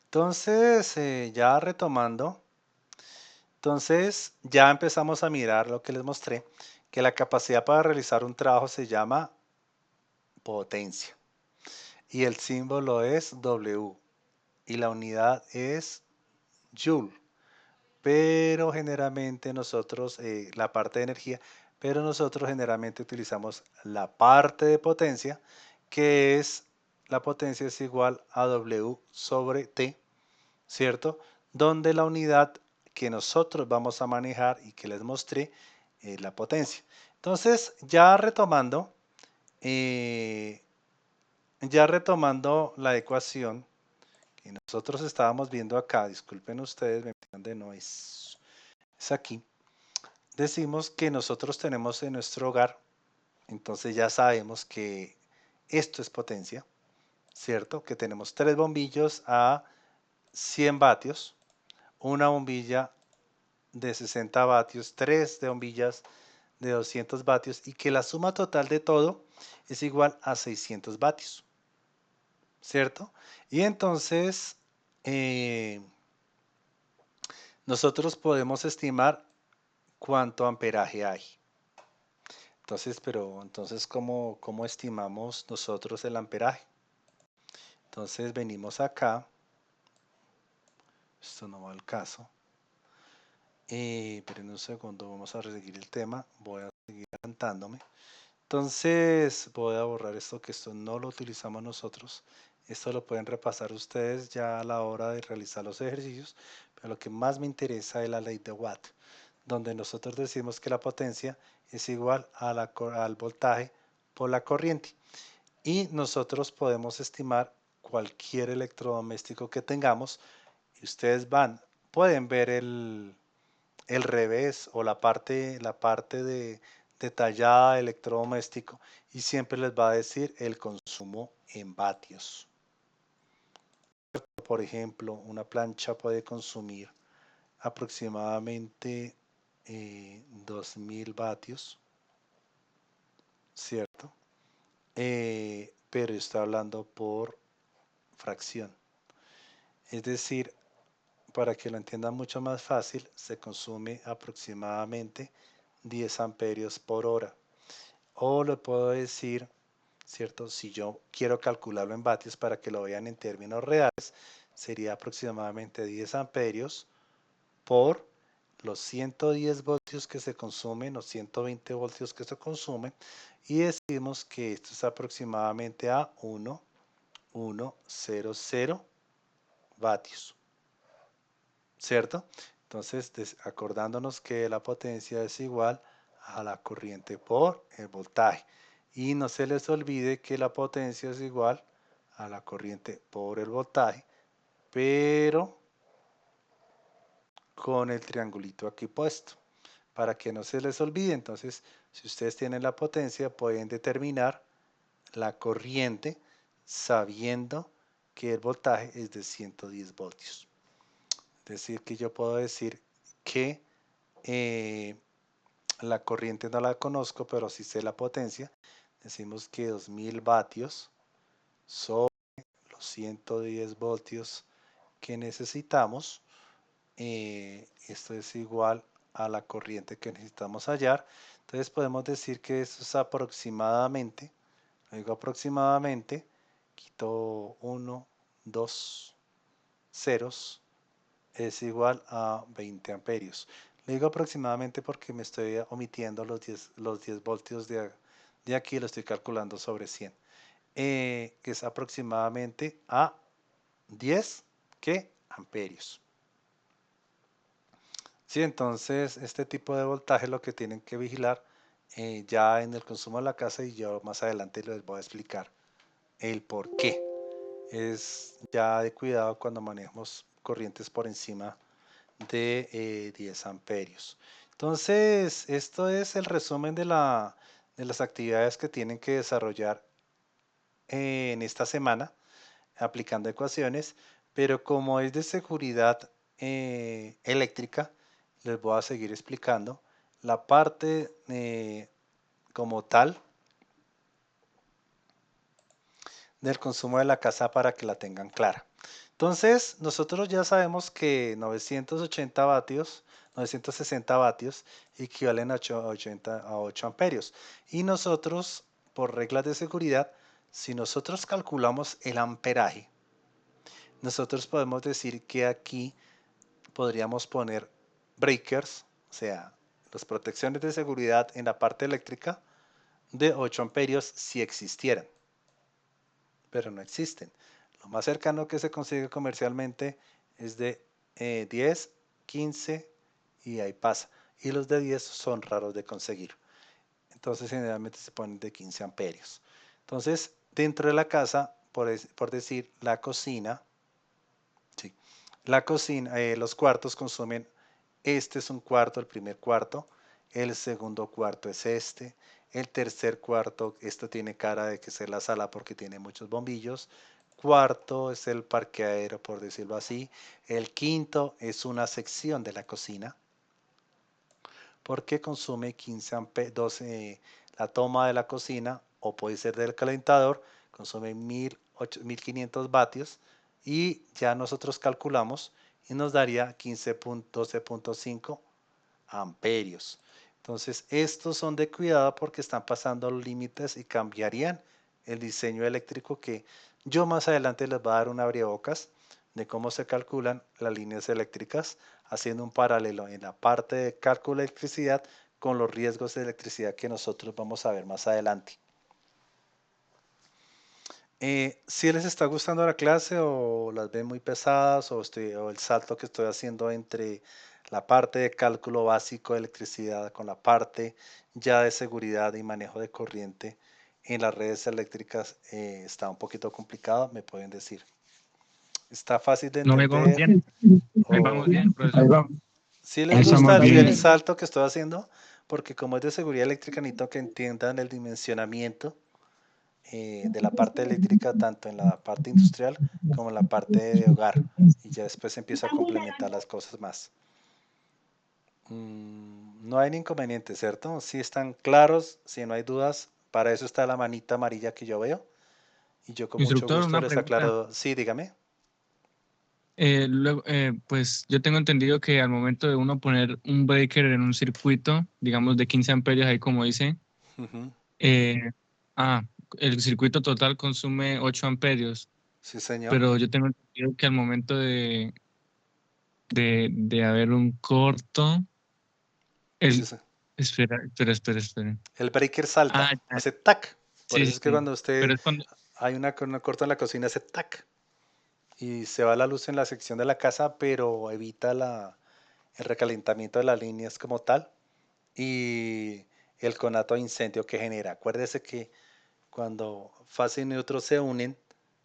Speaker 1: Entonces, ya retomando, entonces ya empezamos a mirar lo que les mostré, que la capacidad para realizar un trabajo se llama potencia y el símbolo es W y la unidad es Joule, pero generalmente nosotros, la parte de energía, pero nosotros generalmente utilizamos la parte de potencia, que es, la potencia es igual a W sobre T, ¿cierto? Donde la unidad que nosotros vamos a manejar y que les mostré es la potencia. Entonces, ya retomando la ecuación que nosotros estábamos viendo acá, disculpen ustedes, me metí donde no es aquí, decimos que nosotros tenemos en nuestro hogar, entonces ya sabemos que esto es potencia, ¿cierto? Que tenemos 3 bombillos a 100 vatios, una bombilla de 60 vatios, 3 de bombillas de 200 vatios y que la suma total de todo es igual a 600 vatios, ¿cierto? Y entonces nosotros podemos estimar cuánto amperaje hay. Entonces, ¿cómo estimamos nosotros el amperaje? Entonces venimos acá, esto no va al caso, pero en un segundo vamos a seguir el tema, voy a seguir adelantándome. Entonces voy a borrar esto, que esto no lo utilizamos nosotros. Esto lo pueden repasar ustedes ya a la hora de realizar los ejercicios, pero lo que más me interesa es la ley de Watt, donde nosotros decimos que la potencia es igual a al voltaje por la corriente. Y nosotros podemos estimar cualquier electrodoméstico que tengamos. Y ustedes pueden ver el revés o la parte de detallada de electrodoméstico y siempre les va a decir el consumo en vatios. Por ejemplo, una plancha puede consumir aproximadamente 2000 vatios, ¿cierto? Pero está hablando por fracción. Es decir, para que lo entiendan mucho más fácil, se consume aproximadamente 10 amperios por hora. O lo puedo decir, ¿cierto? Si yo quiero calcularlo en vatios para que lo vean en términos reales, sería aproximadamente 10 amperios por los 110 voltios que se consumen, los 120 voltios que se consumen, y decimos que esto es aproximadamente a 1,100 vatios, ¿cierto? Entonces, acordándonos que la potencia es igual a la corriente por el voltaje. Y no se les olvide que la potencia es igual a la corriente por el voltaje, pero con el triangulito aquí puesto, para que no se les olvide. Entonces, si ustedes tienen la potencia, pueden determinar la corriente sabiendo que el voltaje es de 110 voltios. Es decir, que yo puedo decir que la corriente no la conozco, pero sí sé la potencia. Decimos que 2000 vatios sobre los 110 voltios que necesitamos. Esto es igual a la corriente que necesitamos hallar. Entonces podemos decir que esto es aproximadamente, lo digo aproximadamente, quito 1, 2 ceros, es igual a 20 amperios. Le digo aproximadamente porque me estoy omitiendo los 10 voltios de aquí, lo estoy calculando sobre 100, que es aproximadamente a 10 ¿qué? Amperios. Sí, entonces este tipo de voltaje lo que tienen que vigilar ya en el consumo de la casa, y yo más adelante les voy a explicar el por qué. Es ya de cuidado cuando manejamos corrientes por encima de 10 amperios. Entonces, esto es el resumen de las actividades que tienen que desarrollar en esta semana aplicando ecuaciones, pero como es de seguridad eléctrica, les voy a seguir explicando la parte como tal del consumo de la casa para que la tengan clara. Entonces, nosotros ya sabemos que 980 vatios, 960 vatios equivalen a 8 amperios. Y nosotros, por reglas de seguridad, si nosotros calculamos el amperaje, nosotros podemos decir que aquí podríamos poner breakers, o sea, las protecciones de seguridad en la parte eléctrica de 8 amperios si existieran, pero no existen. Lo más cercano que se consigue comercialmente es de 10, 15 y ahí pasa. Y los de 10 son raros de conseguir. Entonces generalmente se ponen de 15 amperios. Entonces, dentro de la casa, por decir, la cocina, sí, la cocina, los cuartos consumen, este es un cuarto, el primer cuarto, el segundo cuarto es este, el tercer cuarto, esto tiene cara de que es la sala porque tiene muchos bombillos, cuarto es el parqueadero, por decirlo así, el quinto es una sección de la cocina, porque consume 15 12, la toma de la cocina, o puede ser del calentador, consume 1500 vatios, y ya nosotros calculamos y nos daría 12.5 amperios. Entonces, estos son de cuidado porque están pasando los límites y cambiarían el diseño eléctrico, que yo más adelante les voy a dar un abrebocas de cómo se calculan las líneas eléctricas, haciendo un paralelo en la parte de cálculo de electricidad con los riesgos de electricidad que nosotros vamos a ver más adelante. Si les está gustando la clase o las ven muy pesadas, o el salto que estoy haciendo entre la parte de cálculo básico de electricidad con la parte ya de seguridad y manejo de corriente en las redes eléctricas, está un poquito complicado, me pueden decir. ¿Está fácil de
Speaker 5: No, ahí vamos
Speaker 1: entender?
Speaker 5: bien. Ahí
Speaker 1: O
Speaker 5: vamos bien,
Speaker 4: Ahí
Speaker 5: profesor.
Speaker 4: va.
Speaker 1: si les
Speaker 4: Estamos
Speaker 1: gusta el
Speaker 4: bien.
Speaker 1: salto que estoy haciendo, porque como es de seguridad eléctrica, necesito que entiendan el dimensionamiento de la parte eléctrica, tanto en la parte industrial como en la parte de hogar, y ya después empiezo a complementar las cosas más. No hay inconveniente, ¿cierto? Si están claros, si no hay dudas, para eso está la manita amarilla que yo veo, y yo con mucho
Speaker 5: Instructor,
Speaker 1: gusto
Speaker 5: una
Speaker 1: les
Speaker 5: pregunta.
Speaker 1: aclaro. Sí, dígame.
Speaker 5: Luego, pues yo tengo entendido que al momento de uno poner un breaker en un circuito, digamos de 15 amperios, ahí como dice,
Speaker 1: Ujú.
Speaker 5: eh, ah, el circuito total consume 8 amperios,
Speaker 1: Sí, señor.
Speaker 5: pero yo tengo entendido que al momento de haber un corto,
Speaker 1: Sí,
Speaker 5: el,
Speaker 1: sí.
Speaker 5: espera.
Speaker 1: El breaker salta,
Speaker 5: Ah, ya,
Speaker 1: hace tac. Por
Speaker 5: sí,
Speaker 1: eso
Speaker 5: sí,
Speaker 1: es que
Speaker 5: sí.
Speaker 1: cuando
Speaker 5: Pero
Speaker 1: usted
Speaker 5: es cuando,
Speaker 1: hay una corta en la cocina, hace tac y se va la luz en la sección de la casa, pero evita el recalentamiento de las líneas como tal y el conato de incendio que genera. Acuérdese que cuando fase y neutro se unen,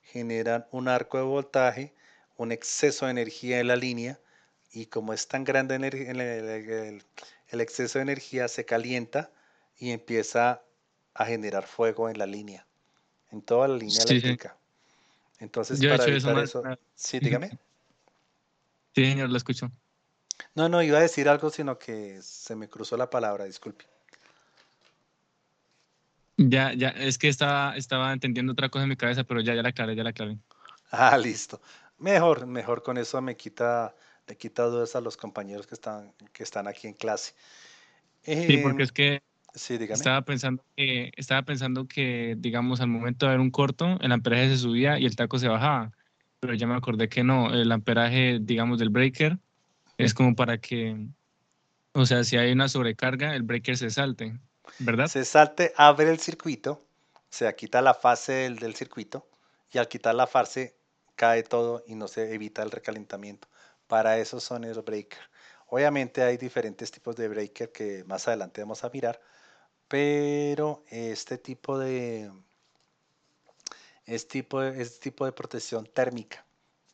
Speaker 1: generan un arco de voltaje, un exceso de energía en la línea, y como es tan grande el exceso de energía, se calienta y empieza a generar fuego en la línea, en toda la línea
Speaker 5: sí, sí.
Speaker 1: eléctrica. Entonces,
Speaker 5: Yo he
Speaker 1: para
Speaker 5: hecho eso
Speaker 1: evitar
Speaker 5: más.
Speaker 1: eso, sí, dígame.
Speaker 5: Sí, señor, lo escucho.
Speaker 1: No, no iba a decir algo, sino que se me cruzó la palabra, disculpe.
Speaker 5: Ya, es que estaba entendiendo otra cosa en mi cabeza, pero ya la aclaré.
Speaker 1: Ah, listo. Mejor con eso le quita dudas a los compañeros que están aquí en clase.
Speaker 5: Sí, porque
Speaker 1: Em,
Speaker 5: es que
Speaker 1: sí, dígame.
Speaker 5: estaba pensando que, digamos, al momento de ver un corto, el amperaje se subía y el taco se bajaba. Pero ya me acordé que no, el amperaje, digamos, del breaker es como para que, o sea, si hay una sobrecarga, el breaker se salte, ¿verdad?
Speaker 1: Se salte, abre el circuito, o sea, quita la fase del circuito y al quitar la fase cae todo y no se evita el recalentamiento. Para eso son los breakers. Obviamente hay diferentes tipos de breaker que más adelante vamos a mirar, pero este tipo de protección térmica.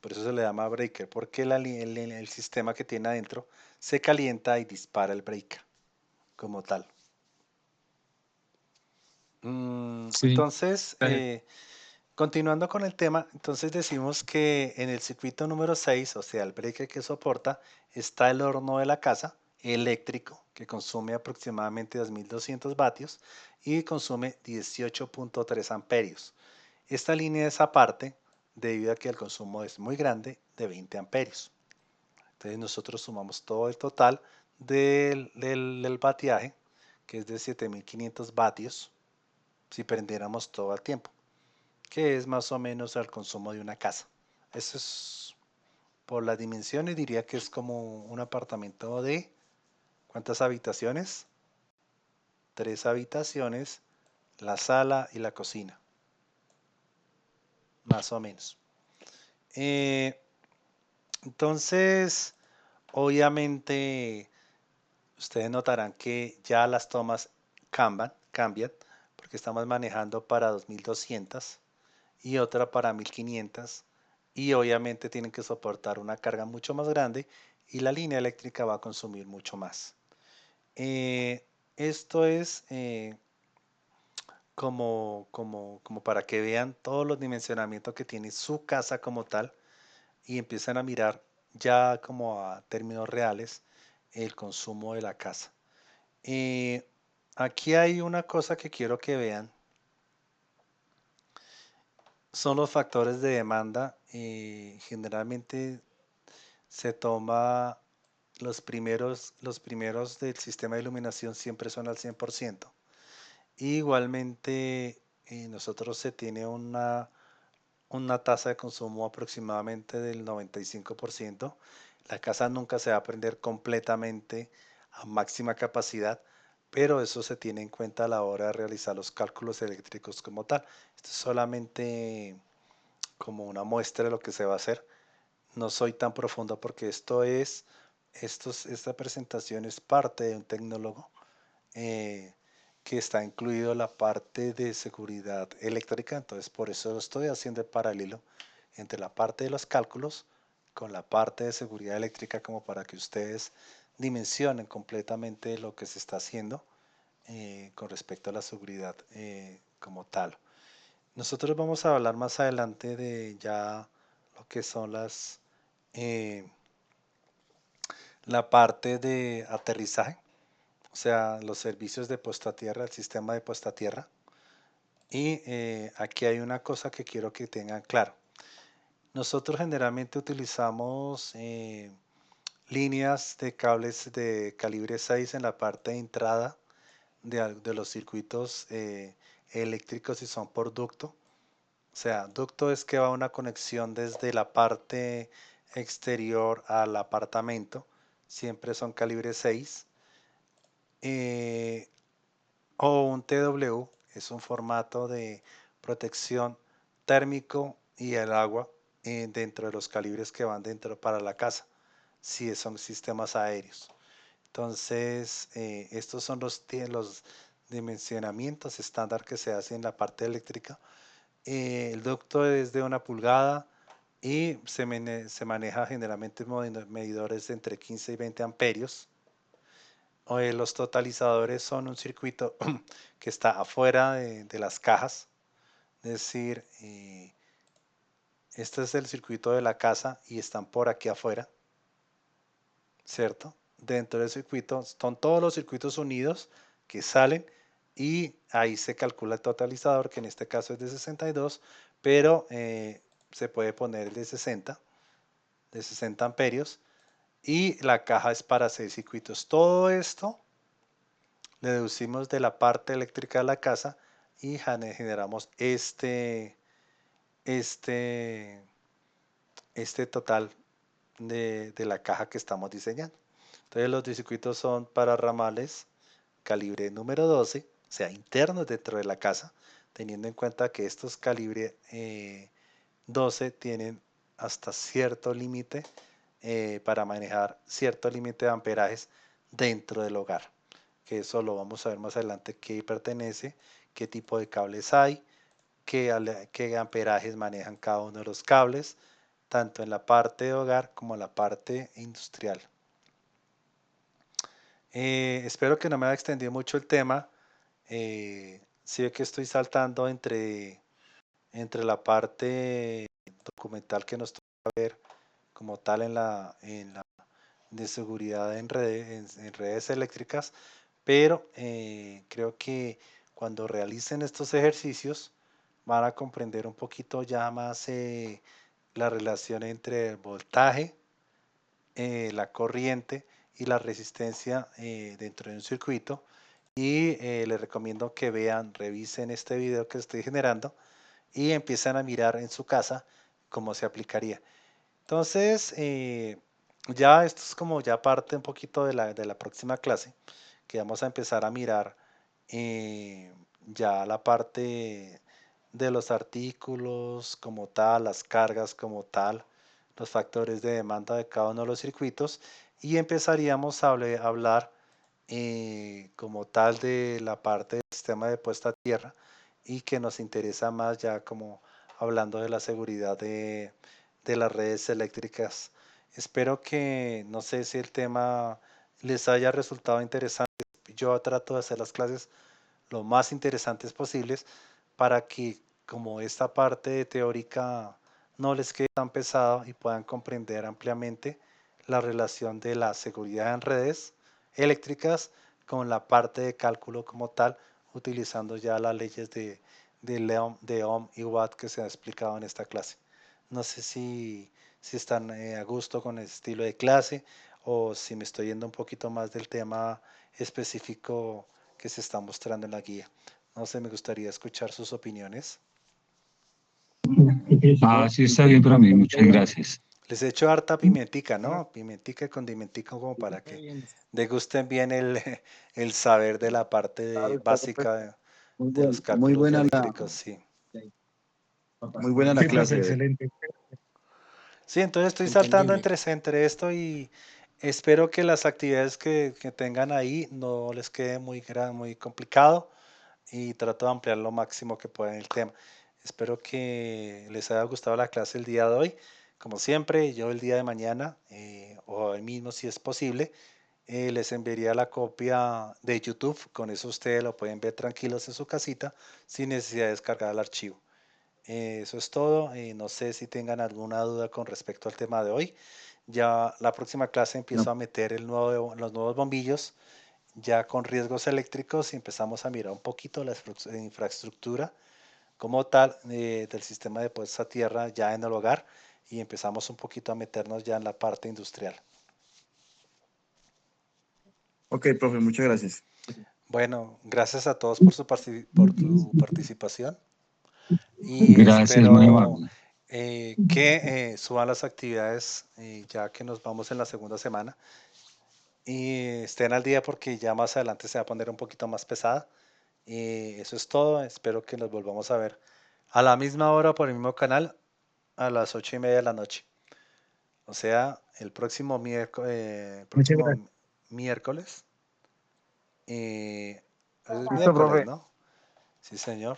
Speaker 1: Por eso se le llama breaker, porque el sistema que tiene adentro se calienta y dispara el breaker como tal.
Speaker 5: Sí.
Speaker 1: Entonces, continuando con el tema, entonces decimos que en el circuito número 6, o sea, el breaker que soporta, está el horno de la casa eléctrico que consume aproximadamente 2200 vatios y consume 18.3 amperios. Esta línea es aparte debido a que el consumo es muy grande de 20 amperios. Entonces nosotros sumamos todo el total del vatiaje, que es de 7500 vatios, si prendiéramos todo al tiempo, que es más o menos el consumo de una casa. Eso es por las dimensiones, diría que es como un apartamento de ¿cuántas habitaciones? 3 habitaciones, la sala y la cocina, más o menos. Eh, entonces, obviamente, ustedes notarán que ya las tomas cambian, porque estamos manejando para 2200 y otra para 1500 y obviamente tienen que soportar una carga mucho más grande y la línea eléctrica va a consumir mucho más. Esto es como para que vean todos los dimensionamientos que tiene su casa como tal y empiezan a mirar ya como a términos reales el consumo de la casa. Aquí hay una cosa que quiero que vean, son los factores de demanda. Generalmente se toma los primeros del sistema de iluminación siempre son al 100%. Igualmente, nosotros se tiene una tasa de consumo aproximadamente del 95%. La casa nunca se va a prender completamente a máxima capacidad, pero eso se tiene en cuenta a la hora de realizar los cálculos eléctricos como tal. Esto es solamente como una muestra de lo que se va a hacer. No soy tan profundo porque esta presentación es parte de un tecnólogo eh, que está incluido la parte de seguridad eléctrica, entonces por eso lo estoy haciendo en paralelo entre la parte de los cálculos con la parte de seguridad eléctrica como para que ustedes dimensionen completamente lo que se está haciendo con respecto a la seguridad como tal. Nosotros vamos a hablar más adelante de ya lo que son eh, la parte de aterrizaje, o sea, los servicios de puesta a tierra, el sistema de puesta a tierra. Y aquí hay una cosa que quiero que tengan claro. Nosotros generalmente utilizamos líneas de cables de calibre 6 en la parte de entrada de los circuitos eléctricos y son por ducto. O sea, ducto es que va una conexión desde la parte exterior al apartamento. Siempre son calibre 6. Eh, o un TW es un formato de protección térmico y el agua dentro de los calibres que van dentro para la casa, si son sistemas aéreos. Entonces, estos son los dimensionamientos estándar que se hacen en la parte eléctrica. El ducto es de 1 pulgada y se maneja generalmente medidores de entre 15 y 20 amperios. Los totalizadores son un circuito que está afuera de las cajas, es decir, este es el circuito de la casa y están por aquí afuera, ¿cierto? Dentro del circuito están todos los circuitos unidos que salen y ahí se calcula el totalizador, que en este caso es de 62, pero se puede poner el de 60 amperios, y la caja es para 6 circuitos. Todo esto le deducimos de la parte eléctrica de la casa y generamos este total de la caja que estamos diseñando. Entonces los circuitos son para ramales calibre número 12, o sea, internos dentro de la casa, teniendo en cuenta que estos calibre 12 tienen hasta cierto límite para manejar cierto límite de amperajes dentro del hogar, que eso lo vamos a ver más adelante, qué pertenece, qué tipo de cables hay, qué amperajes manejan cada uno de los cables, tanto en la parte de hogar como en la parte industrial. Espero que no me haya extendido mucho el tema. Sí ve que estoy saltando entre la parte documental que nos toca ver como tal en la de seguridad en redes eléctricas, pero creo que cuando realicen estos ejercicios van a comprender un poquito ya más la relación entre el voltaje, la corriente y la resistencia dentro de un circuito. Y les recomiendo que revisen este video que estoy generando y empiecen a mirar en su casa cómo se aplicaría. Entonces, ya esto es como ya parte un poquito de la próxima clase, que vamos a empezar a mirar ya la parte de los artículos como tal, las cargas como tal, los factores de demanda de cada uno de los circuitos, y empezaríamos a hablar como tal de la parte del sistema de puesta a tierra, y que nos interesa más ya como hablando de la seguridad de las redes eléctricas. Espero que, no sé si el tema les haya resultado interesante. Yo trato de hacer las clases lo más interesantes posibles para que como esta parte teórica no les quede tan pesado y puedan comprender ampliamente la relación de la seguridad en redes eléctricas con la parte de cálculo como tal, utilizando ya las leyes de Ohm y Watt que se ha explicado en esta clase. No sé si están a gusto con el estilo de clase o si me estoy yendo un poquito más del tema específico que se está mostrando en la guía. No sé, me gustaría escuchar sus opiniones.
Speaker 7: Sí, está bien para mí, muchas gracias.
Speaker 1: Les he hecho harta pimentica, ¿no? Pimentica y condimentica como para que degusten bien el saber de la parte básica de los cálculos eléctricos, sí.
Speaker 7: Muy buena la clase.
Speaker 3: Excelente.
Speaker 1: Sí, entonces estoy saltando entre esto y espero que las actividades que tengan ahí no les quede muy complicado y trato de ampliar lo máximo que pueda en el tema. Espero que les haya gustado la clase el día de hoy. Como siempre, yo el día de mañana o hoy mismo si es posible, les enviaría la copia de YouTube. Con eso ustedes lo pueden ver tranquilos en su casita sin necesidad de descargar el archivo. Eso es todo. No sé si tengan alguna duda con respecto al tema de hoy. Ya la próxima clase empiezo a meter los nuevos bombillos ya con riesgos eléctricos y empezamos a mirar un poquito la infraestructura como tal del sistema de puesta a tierra ya en el hogar y empezamos un poquito a meternos ya en la parte industrial.
Speaker 7: Ok, profe, muchas gracias.
Speaker 1: Bueno, gracias a todos por su participación y
Speaker 7: Gracias, muy
Speaker 1: espero
Speaker 7: amable.
Speaker 1: que suban las actividades ya que nos vamos en la segunda semana y estén al día porque ya más adelante se va a poner un poquito más pesada. Eso es todo, espero que nos volvamos a ver a la misma hora por el mismo canal a las 8:30 de la noche. O sea, el próximo miércoles. Es miércoles, ¿no? Sí, señor.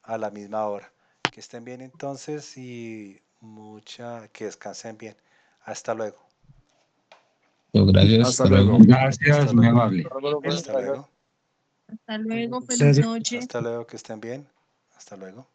Speaker 1: A la misma hora. Que estén bien entonces y que descansen bien. Hasta luego.
Speaker 2: Gracias.
Speaker 7: Hasta luego. Gracias,
Speaker 1: Hasta
Speaker 7: muy
Speaker 1: luego.
Speaker 7: amable.
Speaker 1: Hasta luego.
Speaker 8: Hasta luego, feliz noche.
Speaker 1: Hasta luego, que estén bien. Hasta luego.